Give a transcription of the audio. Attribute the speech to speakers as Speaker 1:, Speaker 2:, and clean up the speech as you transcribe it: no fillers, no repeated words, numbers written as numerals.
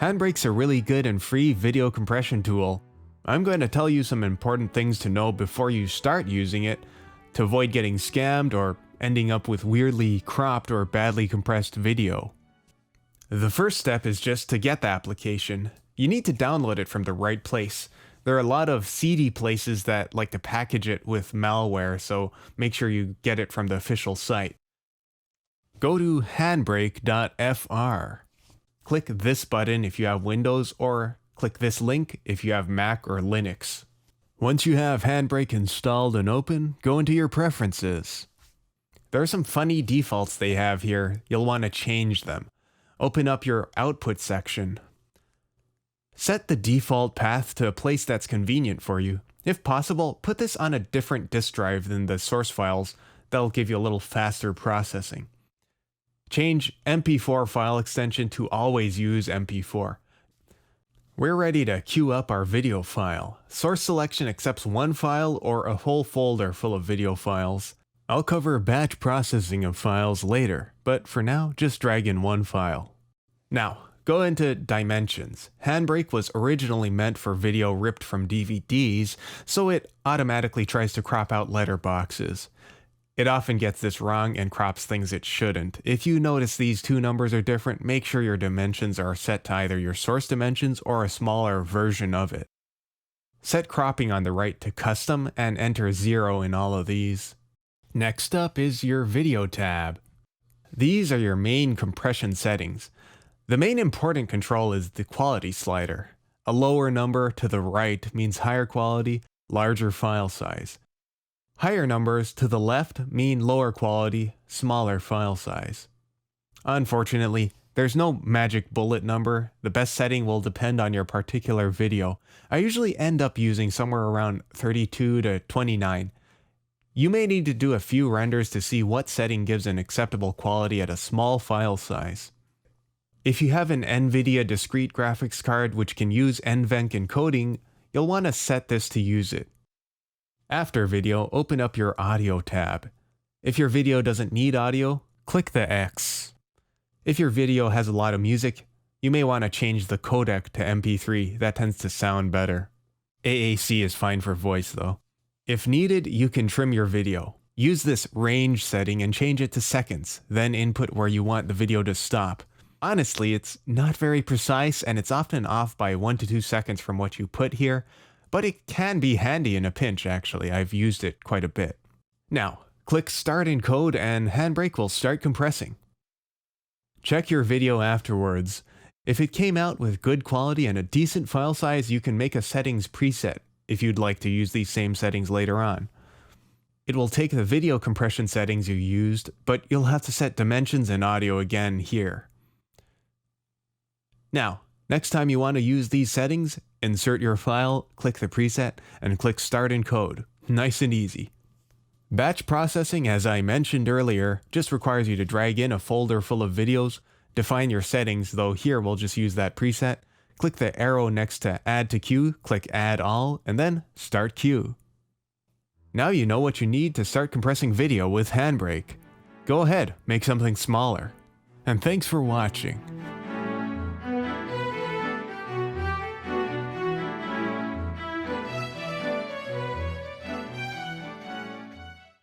Speaker 1: Handbrake's a really good and free video compression tool. I'm going to tell you some important things to know before you start using it to avoid getting scammed or ending up with weirdly cropped or badly compressed video. The first step is just to get the application. You need to download it from the right place. There are a lot of seedy places that like to package it with malware, so make sure you get it from the official site. Go to handbrake.fr. Click this button if you have Windows, or click this link if you have Mac or Linux. Once you have Handbrake installed and open, go into your preferences. There are some funny defaults they have here. You'll want to change them. Open up your output section. Set the default path to a place that's convenient for you. If possible, put this on a different disk drive than the source files. That'll give you a little faster processing. Change MP4 file extension to always use MP4. We're ready to queue up our video file. Source selection accepts one file or a whole folder full of video files. I'll cover batch processing of files later, but for now, just drag in one file. Now, go into Dimensions. Handbrake was originally meant for video ripped from DVDs, so it automatically tries to crop out letterboxes. It often gets this wrong and crops things it shouldn't. If you notice these two numbers are different, make sure your dimensions are set to either your source dimensions or a smaller version of it. Set cropping on the right to custom and enter 0 in all of these. Next up is your video tab. These are your main compression settings. The main important control is the quality slider. A lower number to the right means higher quality, larger file size. Higher numbers to the left mean lower quality, smaller file size. Unfortunately, there's no magic bullet number. The best setting will depend on your particular video. I usually end up using somewhere around 32 to 29. You may need to do a few renders to see what setting gives an acceptable quality at a small file size. If you have an NVIDIA discrete graphics card which can use NVENC encoding, you'll want to set this to use it. After video, open up your audio tab. If your video doesn't need audio, click the X. If your video has a lot of music, you may want to change the codec to MP3. That tends to sound better. AAC is fine for voice though. If needed, you can trim your video. Use this range setting and change it to seconds, then input where you want the video to stop. Honestly, it's not very precise and it's often off by 1 to 2 seconds from what you put here, but it can be handy in a pinch actually. I've used it quite a bit. Now, click Start Encode and Handbrake will start compressing. Check your video afterwards. If it came out with good quality and a decent file size, you can make a settings preset if you'd like to use these same settings later on. It will take the video compression settings you used, but you'll have to set dimensions and audio again here. Now, next time you want to use these settings, insert your file, click the preset, and click Start Encode. Nice and easy. Batch processing, as I mentioned earlier, just requires you to drag in a folder full of videos, define your settings, though here we'll just use that preset, click the arrow next to Add to Queue, click Add All, and then Start Queue. Now you know what you need to start compressing video with Handbrake. Go ahead, make something smaller. And thanks for watching.